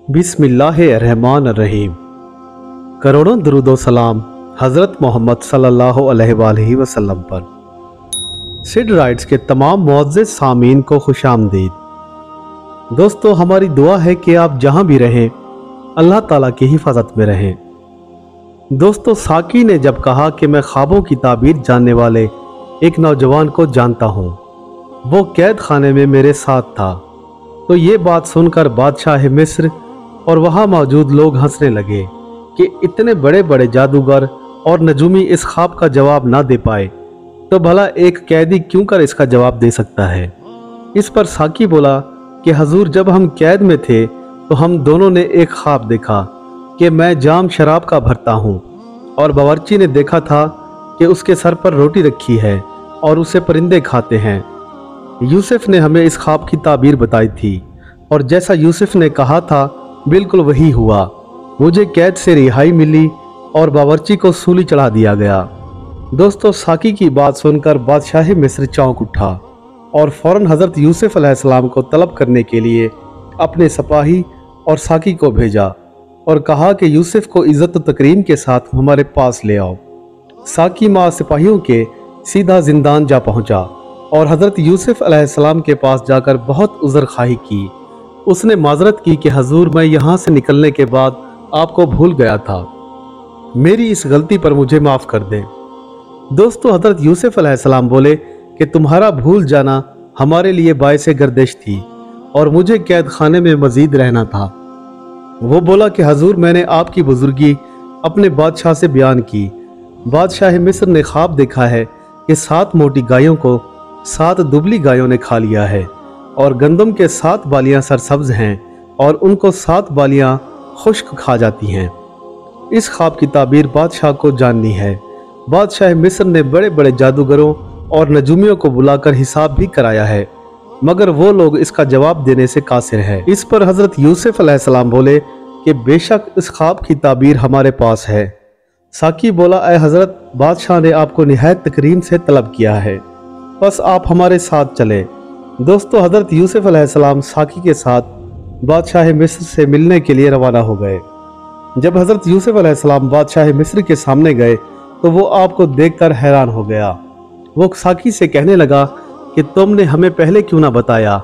बिस्मिल्लाहिर्रहमानिर्रहीम। करोड़ों दरूद सलाम हज़रत मोहम्मद सल्लल्लाहु अलैहि वसल्लम पर। सिड राइट्स के तमाम मुअज़्ज़िज़ सामीन को खुशामदीद। दोस्तों, हमारी दुआ है कि आप जहां भी रहें अल्लाह ताला की हिफाजत में रहें। दोस्तों, साकी ने जब कहा कि मैं ख्वाबों की ताबीर जानने वाले एक नौजवान को जानता हूँ, वो कैद खाने में मेरे साथ था, तो ये बात सुनकर बादशाह मिस्र और वहाँ मौजूद लोग हंसने लगे कि इतने बड़े बड़े जादूगर और नजूमी इस ख्वाब का जवाब ना दे पाए, तो भला एक कैदी क्यों कर इसका जवाब दे सकता है। इस पर साकी बोला कि हजूर, जब हम कैद में थे तो हम दोनों ने एक ख्वाब देखा कि मैं जाम शराब का भरता हूँ और बावर्ची ने देखा था कि उसके सर पर रोटी रखी है और उसे परिंदे खाते हैं। यूसुफ ने हमें इस ख्वाब की ताबीर बताई थी और जैसा यूसुफ ने कहा था बिल्कुल वही हुआ। मुझे कैद से रिहाई मिली और बावर्ची को सूली चढ़ा दिया गया। दोस्तों, साकी की बात सुनकर बादशाह मिस्र चौंक उठा और फौरन हज़रत यूसुफ अलैहिस्सलाम को तलब करने के लिए अपने सिपाही और साकी को भेजा और कहा कि यूसुफ को इज़्ज़त व तकरीम के साथ हमारे पास ले आओ। साकी माँ सिपाहियों के सीधा जिंदान जा पहुंचा और हज़रत यूसुफ अलैहिस्सलाम के पास जाकर बहुत उज़्र खाही की। उसने माजरत की कि हजूर, मैं यहाँ से निकलने के बाद आपको भूल गया था, मेरी इस गलती पर मुझे माफ़ कर दें। दोस्तों, हज़रत यूसुफ अलैहिस्सलाम बोले कि तुम्हारा भूल जाना हमारे लिए बायसे गर्दिश थी और मुझे कैद खाने में मजीद रहना था। वो बोला कि हजूर, मैंने आपकी बुजुर्गी अपने बादशाह से बयान की। बादशाह मिस्र ने ख्वाब देखा है कि 7 मोटी गायों को 7 दुबली गायों ने खा लिया है और गंदम के 7 बालियां सरसब्ज हैं और उनको 7 बालियां खुश्क खा जाती हैं। इस ख्वाब की ताबीर बादशाह को जाननी है। बादशाह मिस्र ने बड़े बड़े जादूगरों और नजूमियों को बुलाकर हिसाब भी कराया है, मगर वो लोग इसका जवाब देने से कासिर है। इस पर हज़रत यूसुफ अलैहिस्सलाम बोले कि बेशक इस ख्वाब की ताबीर हमारे पास है। साकी बोला, ऐ हज़रत, बादशाह ने आपको निहायत तकरीम से तलब किया है, बस आप हमारे साथ चले। दोस्तों, हज़रत यूसुफ अलैहिस्सलाम साकी के साथ बादशाह मिस्र से मिलने के लिए रवाना हो गए। जब हज़रत यूसुफ अलैहिस्सलाम बादशाह मिस्र के सामने गए तो वो आपको देखकर हैरान हो गया। वो साकी से कहने लगा कि तुमने हमें पहले क्यों ना बताया,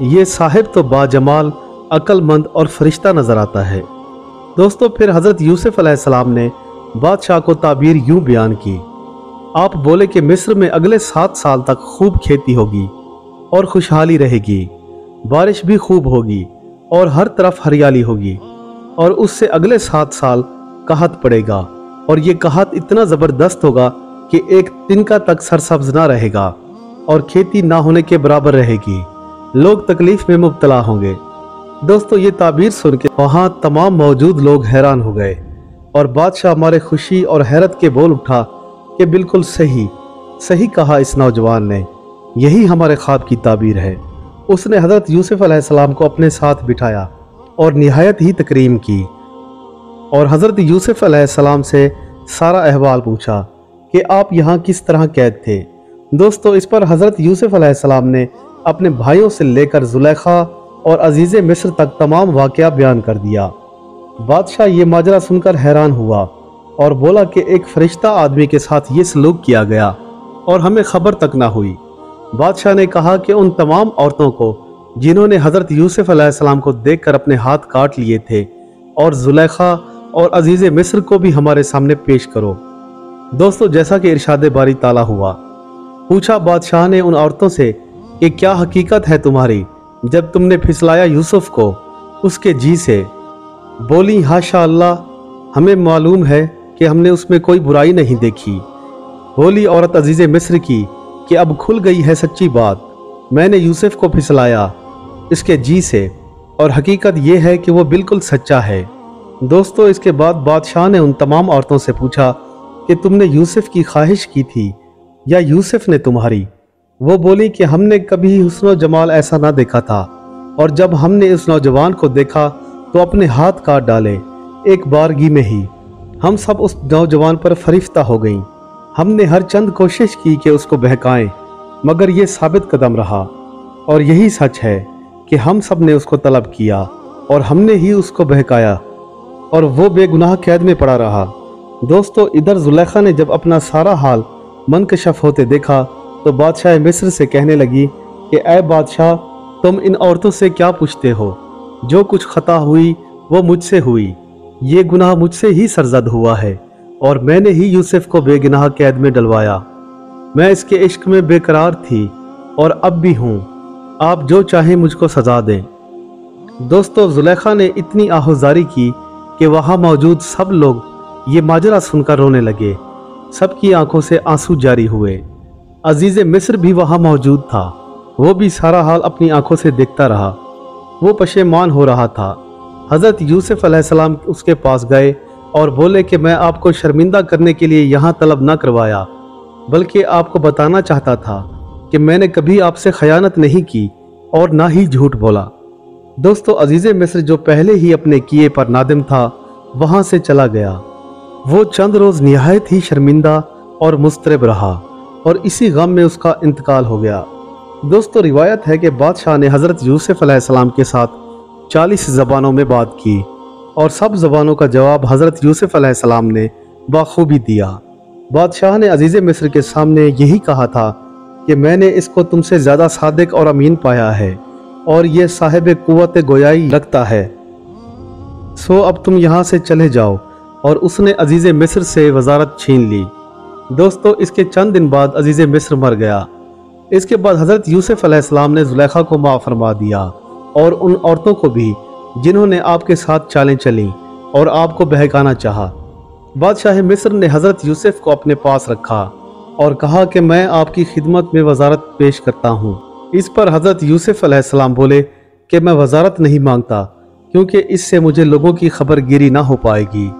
ये साहिब तो बाजमाल, अक्लमंद और फरिश्ता नज़र आता है। दोस्तों, फिर हज़रत यूसुफ अलैहिस्सलाम ने बादशाह को ताबीर यूं बयान की। आप बोले कि मिस्र में अगले 7 साल तक खूब खेती होगी और खुशहाली रहेगी, बारिश भी खूब होगी और हर तरफ हरियाली होगी, और उससे अगले 7 साल कहत पड़ेगा और ये कहत इतना ज़बरदस्त होगा कि एक तिनका तक सरसब्ज ना रहेगा और खेती ना होने के बराबर रहेगी। लोग तकलीफ में मुब्तला होंगे। दोस्तों, ये ताबीर सुन के वहाँ तमाम मौजूद लोग हैरान हो गए और बादशाह हमारे खुशी और हैरत के बोल उठा कि बिल्कुल सही सही कहा इस नौजवान ने, यही हमारे ख्वाब की ताबीर है। उसने हज़रत यूसुफ अलैहिस्सलाम को अपने साथ बिठाया और निहायत ही तकरीम की और हज़रत यूसुफ अलैहिस्सलाम से सारा अहवाल पूछा कि आप यहाँ किस तरह कैद थे। दोस्तों, इस पर हज़रत यूसुफ अलैहिस्सलाम ने अपने भाइयों से लेकर जुलेखा और अजीज़ मिस्र तक तमाम वाक़या बयान कर दिया। बादशाह ये माजरा सुनकर हैरान हुआ और बोला कि एक फरिश्ता आदमी के साथ ये सलूक किया गया और हमें खबर तक ना हुई। बादशाह ने कहा कि उन तमाम औरतों को जिन्होंने हज़रत यूसुफ अलैहिस्सलाम को देखकर अपने हाथ काट लिए थे और जुलेखा और अजीज़ मिस्र को भी हमारे सामने पेश करो। दोस्तों, जैसा कि इरशाद बारी ताला हुआ, पूछा बादशाह ने उन औरतों से कि क्या हकीकत है तुम्हारी जब तुमने फिसलाया यूसुफ को उसके जी से। बोली, हाशा अल्लाह, हमें मालूम है कि हमने उसमें कोई बुराई नहीं देखी। बोली औरत अजीज़ मिस्र की कि अब खुल गई है सच्ची बात, मैंने यूसुफ को फिसलाया इसके जी से और हकीकत यह है कि वो बिल्कुल सच्चा है। दोस्तों, इसके बाद बादशाह ने उन तमाम औरतों से पूछा कि तुमने यूसुफ की ख्वाहिश की थी या यूसुफ ने तुम्हारी। वो बोली कि हमने कभी हुस्न जमाल ऐसा ना देखा था और जब हमने उस नौजवान को देखा तो अपने हाथ काट डाले एक बारगी में ही। हम सब उस नौजवान पर फरिश्ता हो गईं। हमने हर चंद कोशिश की कि उसको बहकाएं, मगर ये साबित कदम रहा और यही सच है कि हम सब ने उसको तलब किया और हमने ही उसको बहकाया और वो बेगुनाह कैद में पड़ा रहा। दोस्तों, इधर जुलेखा ने जब अपना सारा हाल मनकशफ होते देखा तो बादशाह मिस्र से कहने लगी कि ऐ बादशाह, तुम इन औरतों से क्या पूछते हो? जो कुछ खता हुई वो मुझसे हुई, ये गुनाह मुझसे ही सरजद हुआ है और मैंने ही यूसुफ को बेगुनाह कैद में डलवाया। मैं इसके इश्क में बेकरार थी और अब भी हूँ। आप जो चाहें मुझको सजा दें। दोस्तों, जुलेखा ने इतनी आहुजारी की कि वहाँ मौजूद सब लोग ये माजरा सुनकर रोने लगे। सबकी आंखों से आंसू जारी हुए। अजीज मिस्र भी वहाँ मौजूद था। वो भी सारा हाल अपनी आंखों से देखता रहा। वो पशेमान हो रहा था। हज़रत यूसुफ अलैहिस्सलाम उसके पास गए और बोले कि मैं आपको शर्मिंदा करने के लिए यहाँ तलब न करवाया, बल्कि आपको बताना चाहता था कि मैंने कभी आपसे खयानत नहीं की और ना ही झूठ बोला। दोस्तों, अजीज़ मिस्र जो पहले ही अपने किए पर नादिम था, वहाँ से चला गया। वो चंद रोज़ निहायत ही शर्मिंदा और मुस्तरब रहा और इसी गम में उसका इंतकाल हो गया। दोस्तों, रिवायत है कि बादशाह ने हज़रत यूसुफ अलैहिस्सलाम के साथ 40 ज़बानों में बात की और सब ज़बानों का जवाब हज़रत यूसुफ अलैहिस्सलाम ने बाखूबी दिया। बादशाह ने अजीज़ मिस्र के सामने यही कहा था कि मैंने इसको तुमसे ज़्यादा सादिक और अमीन पाया है और ये साहिब कुव्वत गोयाई रखता है, सो अब तुम यहाँ से चले जाओ। और उसने अजीज़ मिस्र से वजारत छीन ली। दोस्तों, इसके चंद दिन बाद अजीज़ मिस्र मर गया। इसके बाद हज़रत यूसुफ अलैहिस्सलाम ने जुलेखा को माफ़ फरमा दिया और उन औरतों को भी जिन्होंने आपके साथ चालें चली और आपको बहकाना चाहा। बादशाह मिस्र ने हज़रत यूसुफ को अपने पास रखा और कहा कि मैं आपकी खिदमत में वजारत पेश करता हूँ। इस पर हज़रत यूसुफ अलैहिस्सलाम बोले कि मैं वजारत नहीं मांगता, क्योंकि इससे मुझे लोगों की खबर गिरी ना हो पाएगी।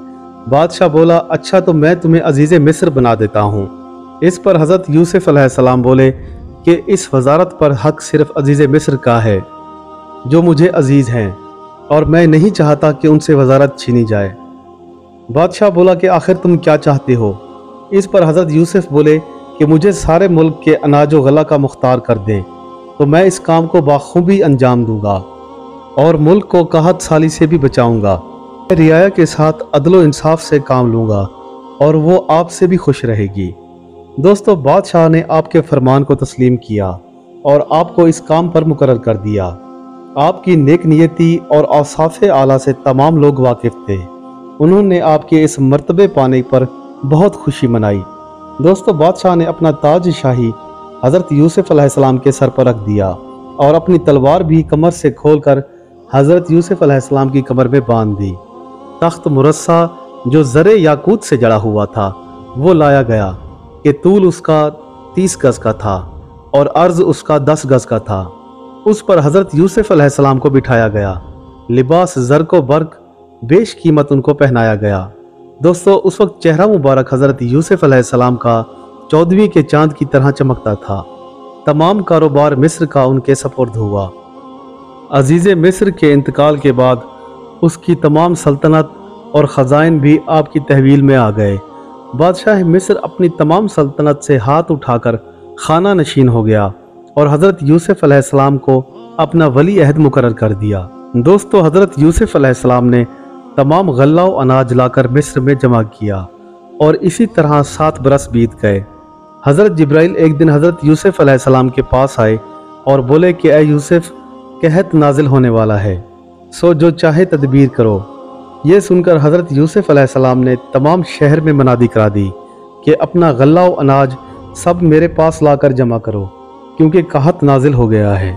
बादशाह बोला, अच्छा तो मैं तुम्हें अजीज़ मिस्र बना देता हूँ। इस पर हज़रत यूसुफ अलैहिस्सलाम बोले कि इस वजारत पर हक सिर्फ अजीज़ मिस्र का है जो मुझे अजीज़ हैं, और मैं नहीं चाहता कि उनसे वजारत छीनी जाए। बादशाह बोला कि आखिर तुम क्या चाहते हो? इस पर हज़रत यूसुफ बोले कि मुझे सारे मुल्क के अनाज व गला का मुख्तार कर दें तो मैं इस काम को बाखूबी अंजाम दूंगा और मुल्क को कहत साली से भी बचाऊंगा। मैं रियाया के साथ अदलो इंसाफ से काम लूँगा और वो आपसे भी खुश रहेगी। दोस्तों, बादशाह ने आपके फरमान को तस्लीम किया और आपको इस काम पर मुकर्रर कर दिया। आपकी नेक नियति और औसाफ़े आला से तमाम लोग वाकिफ़ थे। उन्होंने आपके इस मर्तबे पाने पर बहुत खुशी मनाई। दोस्तों, बादशाह ने अपना ताज शाही हज़रत यूसुफ अलैहिस्सलाम के सर पर रख दिया और अपनी तलवार भी कमर से खोलकर हज़रत यूसुफ अलैहिस्सलाम की कमर में बांध दी। तख्त मुरस्सा जो ज़रे याकूत से जड़ा हुआ था वो लाया गया कि तूल उसका 30 गज का था और अर्ज़ उसका 10 गज का था। उस पर हज़रत यूसुफ अलैहिस्सलाम को बिठाया गया। लिबास ज़रको बर्क बेश कीमत उनको पहनाया गया। दोस्तों, उस वक्त चेहरा मुबारक हज़रत यूसुफ अलैहिस्सलाम का 14वीं के चांद की तरह चमकता था। तमाम कारोबार मिस्र का उनके सपुर्द हुआ। अजीज़ मिस्र के इंतकाल के बाद उसकी तमाम सल्तनत और ख़ज़ाइन भी आपकी तहवील में आ गए। बादशाह मिस्र अपनी तमाम सल्तनत से हाथ उठाकर खाना नशीन हो गया और हज़रत यूसुफ अलैहिस्सलाम को अपना वली अहद मुकर्रर कर दिया। दोस्तों, हज़रत यूसुफ अलैहिस्सलाम ने तमाम गल्ला व अनाज लाकर मिस्र में जमा किया और इसी तरह 7 बरस बीत गए। हज़रत जिब्राइल एक दिन हज़रत यूसुफ अलैहिस्सलाम के पास आए और बोले कि ऐ यूसुफ, कहत नाजिल होने वाला है, सो जो चाहे तदबीर करो। ये सुनकर हज़रत यूसुफ अलैहिस्सलाम ने तमाम शहर में मनादी करा दी कि अपना गल्ला व अनाज सब मेरे पास लाकर जमा करो, क्योंकि कहत नाजिल हो गया है।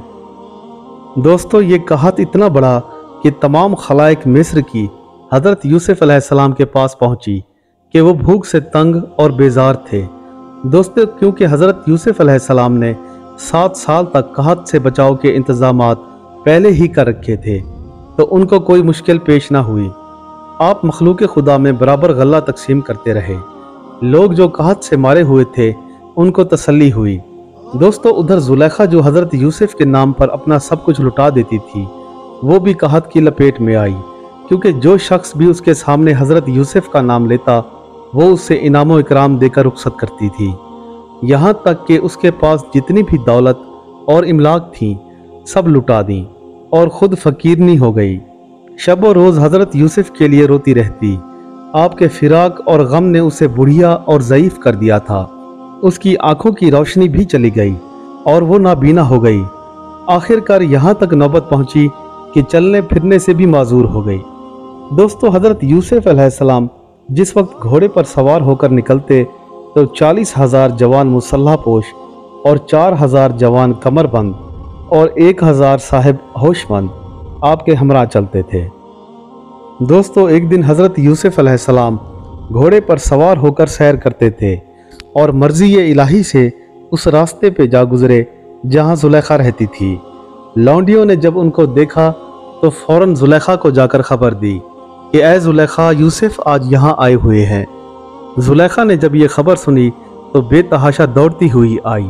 दोस्तों, ये कहत इतना बड़ा कि तमाम खलाइक मिस्र की हज़रत यूसुफ अलैहिस्सलाम के पास पहुंची कि वो भूख से तंग और बेजार थे। दोस्तों, क्योंकि हज़रत यूसुफ अलैहिस्सलाम ने 7 साल तक कहत से बचाव के इंतज़ामात पहले ही कर रखे थे, तो उनको कोई मुश्किल पेश ना हुई। आप मखलूक खुदा में बराबर गल्ला तकसीम करते रहे। लोग जो कहत से मारे हुए थे उनको तसल्ली हुई। दोस्तों, उधर जुलेखा जो हज़रत यूसुफ के नाम पर अपना सब कुछ लुटा देती थी, वो भी कहत की लपेट में आई, क्योंकि जो शख्स भी उसके सामने हज़रत यूसुफ का नाम लेता वो उससे इनाम व इकराम देकर रुखसत करती थी। यहाँ तक कि उसके पास जितनी भी दौलत और इमलाक थी सब लुटा दी और ख़ुद फ़कीरनी हो गई। शब और रोज़ हज़रत यूसुफ के लिए रोती रहती। आपके फिराक और गम ने उसे बुढ़िया और ज़ईफ़ कर दिया था। उसकी आंखों की रोशनी भी चली गई और वो नाबीना हो गई। आखिरकार यहाँ तक नौबत पहुँची कि चलने फिरने से भी माजूर हो गई। दोस्तों, हज़रत यूसुफ अलैहिस्सलाम जिस वक्त घोड़े पर सवार होकर निकलते तो 40,000 जवान मुसल्ला पोश और 4,000 जवान कमरबंद और 1,000 साहिब होशमंद आपके हमरा चलते थे। दोस्तों, एक दिन हज़रत यूसुफ अलैहिस्सलाम घोड़े पर सवार होकर सैर करते थे और मर्ज़ी इलाही से उस रास्ते पे जा गुजरे जहाँ ज़ुलेखा रहती थी। लौंडियों ने जब उनको देखा तो फ़ौरन ज़ुलेखा को जाकर खबर दी कि ऐ ज़ुलेखा, यूसुफ आज यहाँ आए हुए हैं। ज़ुलेखा ने जब ये खबर सुनी तो बेतहाशा दौड़ती हुई आई।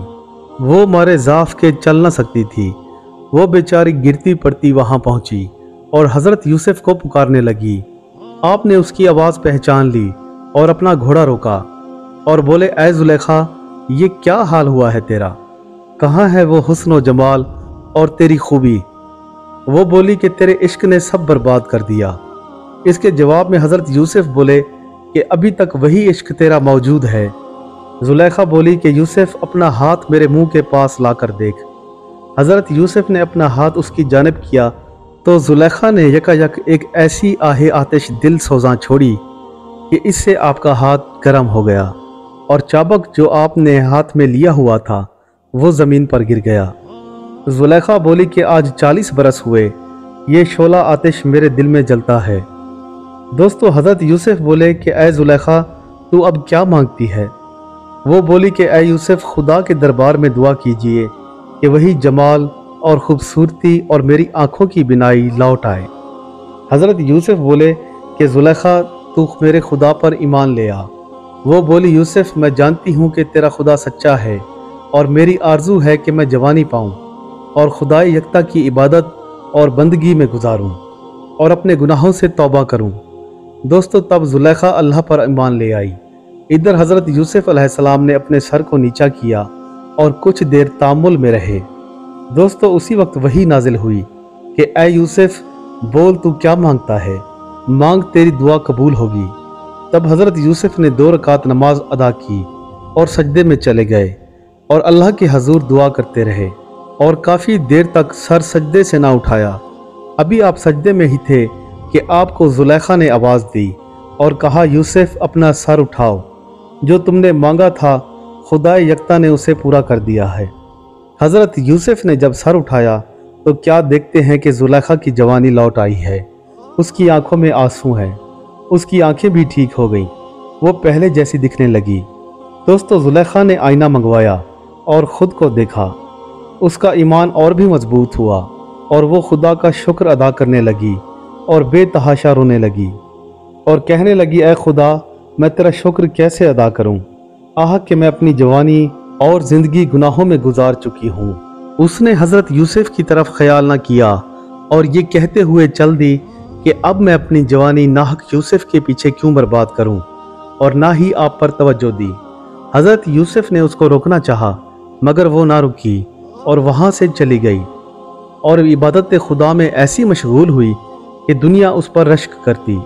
वो मारे ज़ाफ़ के चल न सकती थी। वो बेचारी गिरती पड़ती वहाँ पहुँची और हज़रत यूसुफ को पुकारने लगी। आपने उसकी आवाज़ पहचान ली और अपना घोड़ा रोका और बोले, ऐ ज़ुलेखा, ये क्या हाल हुआ है तेरा? कहाँ है वो हुस्न व जमाल और तेरी खूबी? वो बोली कि तेरे इश्क ने सब बर्बाद कर दिया। इसके जवाब में हज़रत यूसुफ बोले कि अभी तक वही इश्क तेरा मौजूद है। ज़ुलेखा बोली कि यूसुफ, अपना हाथ मेरे मुंह के पास लाकर देख। हज़रत यूसुफ ने अपना हाथ उसकी जानिब किया तो ज़ुलेखा ने यकायक एक ऐसी आहे आतिश दिल सोज़ां छोड़ी कि इससे आपका हाथ गर्म हो गया और चाबक जो आपने हाथ में लिया हुआ था वो ज़मीन पर गिर गया। ज़ुलेखा बोली कि आज 40 बरस हुए ये शोला आतिश मेरे दिल में जलता है। दोस्तों, हज़रत यूसुफ बोले कि ऐ ज़ुलेखा, तू अब क्या मांगती है? वो बोली कि ऐ यूसुफ, खुदा के दरबार में दुआ कीजिए कि वही जमाल और ख़ूबसूरती और मेरी आँखों की बिनाई लौट आए। हज़रत यूसुफ बोले कि ज़ुलेखा, तू मेरे खुदा पर ईमान ले आ। वो बोली, यूसुफ, मैं जानती हूँ कि तेरा खुदा सच्चा है और मेरी आरज़ू है कि मैं जवानी पाऊँ और खुदाई यकता की इबादत और बंदगी में गुजारूँ और अपने गुनाहों से तौबा करूँ। दोस्तों, तब ज़ुलेखा अल्लाह पर ईमान ले आई। इधर हज़रत यूसुफ अलैहिस्सलाम ने अपने सर को नीचा किया और कुछ देर तामुल में रहे। दोस्तों, उसी वक्त वही नाजिल हुई कि ऐ यूसुफ, बोल तू क्या मांगता है? मांग, तेरी दुआ कबूल होगी। तब हज़रत यूसुफ ने 2 रकात नमाज अदा की और सजदे में चले गए और अल्लाह के हजूर दुआ करते रहे और काफ़ी देर तक सर सजदे से ना उठाया। अभी आप सजदे में ही थे कि आपको ज़ुलेखा ने आवाज़ दी और कहा, यूसुफ, अपना सर उठाओ। जो तुमने मांगा था खुदाए यकता ने उसे पूरा कर दिया है। हज़रत यूसुफ ने जब सर उठाया तो क्या देखते हैं कि ज़ुलेखा की जवानी लौट आई है। उसकी आंखों में आंसू हैं। उसकी आंखें भी ठीक हो गईं। वो पहले जैसी दिखने लगी। दोस्तों, ज़ुलेखा ने आईना मंगवाया और ख़ुद को देखा। उसका ईमान और भी मजबूत हुआ और वो खुदा का शुक्र अदा करने लगी और बेतहाशा रोने लगी और कहने लगी, ऐ खुदा, मैं तेरा शुक्र कैसे अदा करूं? आह कि मैं अपनी जवानी और ज़िंदगी गुनाहों में गुजार चुकी हूँ। उसने हज़रत यूसुफ की तरफ ख्याल न किया और ये कहते हुए चल दी कि अब मैं अपनी जवानी नाहक यूसुफ के पीछे क्यों बर्बाद करूं, और ना ही आप पर तवज्जो दी। हज़रत यूसुफ ने उसको रोकना चाहा मगर वो ना रुकी और वहाँ से चली गई और इबादत खुदा में ऐसी मशगूल हुई कि दुनिया उस पर रश्क करती।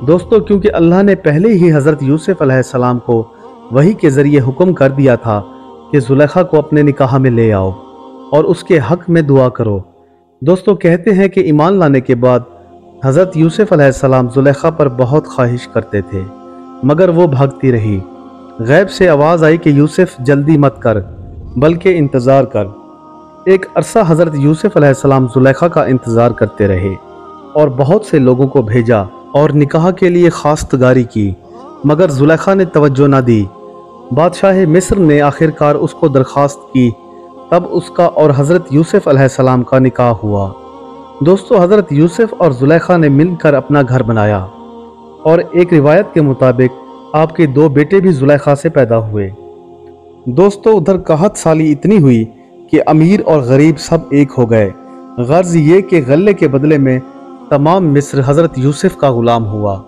दोस्तों, क्योंकि अल्लाह ने पहले ही हज़रत यूसुफ अलैहिस्सलाम को वही के ज़रिए हुक्म कर दिया था कि ज़ुलेखा को अपने निकाह में ले आओ और उसके हक़ में दुआ करो। दोस्तों, कहते हैं कि ईमान लाने के बाद हज़रत यूसुफ अलैहिस्सलाम ज़ुलेखा पर बहुत ख्वाहिश करते थे मगर वो भागती रही। गैब से आवाज़ आई कि यूसुफ, जल्दी मत कर बल्कि इंतज़ार कर। एक अरसा हज़रत यूसुफ अलैहिस्सलाम ज़ुलेखा का इंतज़ार करते रहे और बहुत से लोगों को भेजा और निकाह के लिए खास्तगारी की मगर ज़ुलेखा ने तवज्जो न दी। बादशाह मिस्र ने आखिरकार उसको दरख्वास्त की, तब उसका और हज़रत यूसुफ अलैहिस्सलाम का निकाह हुआ। दोस्तों, हज़रत यूसुफ और ज़ुलेखा ने मिलकर अपना घर बनाया और एक रिवायत के मुताबिक आपके 2 बेटे भी ज़ुलेखा से पैदा हुए। दोस्तों, उधर कहत साली इतनी हुई कि अमीर और गरीब सब एक हो गए। गर्ज ये कि गले के बदले में तमाम मिस्र हज़रत यूसुफ का ग़ुलाम हुआ।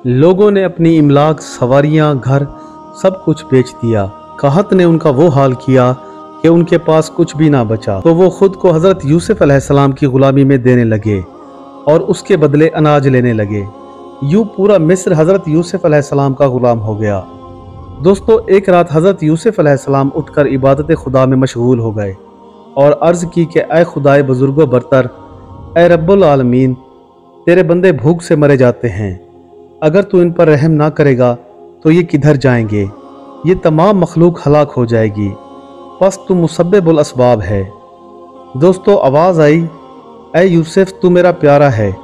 लोगों ने अपनी इमलाक, सवारियाँ, घर सब कुछ बेच दिया। कहत ने उनका वो हाल किया कि उनके पास कुछ भी ना बचा तो वो खुद को हज़रत यूसुफ अलैहिस्सलाम की ग़ुलामी में देने लगे और उसके बदले अनाज लेने लगे। यूं पूरा मिस्र हज़रत यूसुफ अलैहिस्सलाम का गुलाम हो गया। दोस्तों, एक रात हज़रत यूसुफ अलैहिस्सलाम उठकर इबादत खुदा में मशगूल हो गए और अर्ज़ की कि ऐ खुदाए बुजुर्गो बरतर, ऐ रब्बुल आलमीन, तेरे बंदे भूख से मरे जाते हैं। अगर तू इन पर रहम ना करेगा तो ये किधर जाएंगे? ये तमाम मखलूक हलाक हो जाएगी। बस तू मुसब्बिबुल असबाब है। दोस्तों, आवाज़ आई, ऐ यूसुफ, तू मेरा प्यारा है,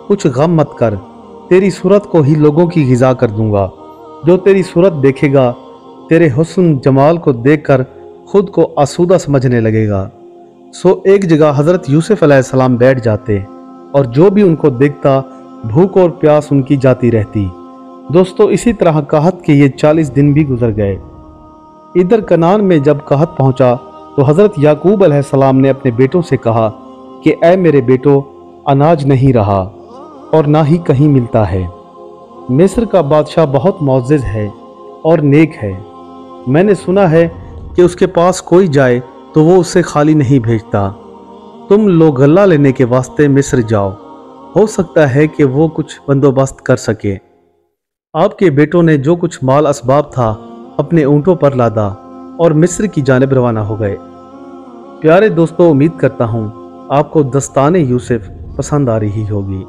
कुछ गम मत कर, तेरी सूरत को ही लोगों की ग़िज़ा कर दूंगा। जो तेरी सूरत देखेगा तेरे हुस्न जमाल को देखकर खुद को आसूदा समझने लगेगा। सो एक जगह हज़रत यूसुफ अलैहिस्सलाम बैठ जाते और जो भी उनको देखता भूख और प्यास उनकी जाती रहती। दोस्तों, इसी तरह कहत के ये 40 दिन भी गुजर गए। इधर कनान में जब कहत पहुंचा तो हज़रत याकूब अलैहिस्सलाम ने अपने बेटों से कहा कि ऐ मेरे बेटो, अनाज नहीं रहा और ना ही कहीं मिलता है। मिस्र का बादशाह बहुत मुअज़्ज़िज़ है और नेक है। मैंने सुना है कि उसके पास कोई जाए तो वो उससे खाली नहीं भेजता। तुम लोग गल्ला लेने के वास्ते मिस्र जाओ, हो सकता है कि वो कुछ बंदोबस्त कर सके। आपके बेटों ने जो कुछ माल असबाब था अपने ऊँटों पर लादा और मिस्र की जानिब रवाना हो गए। प्यारे दोस्तों, उम्मीद करता हूँ आपको दस्ताने यूसुफ पसंद आ रही होगी।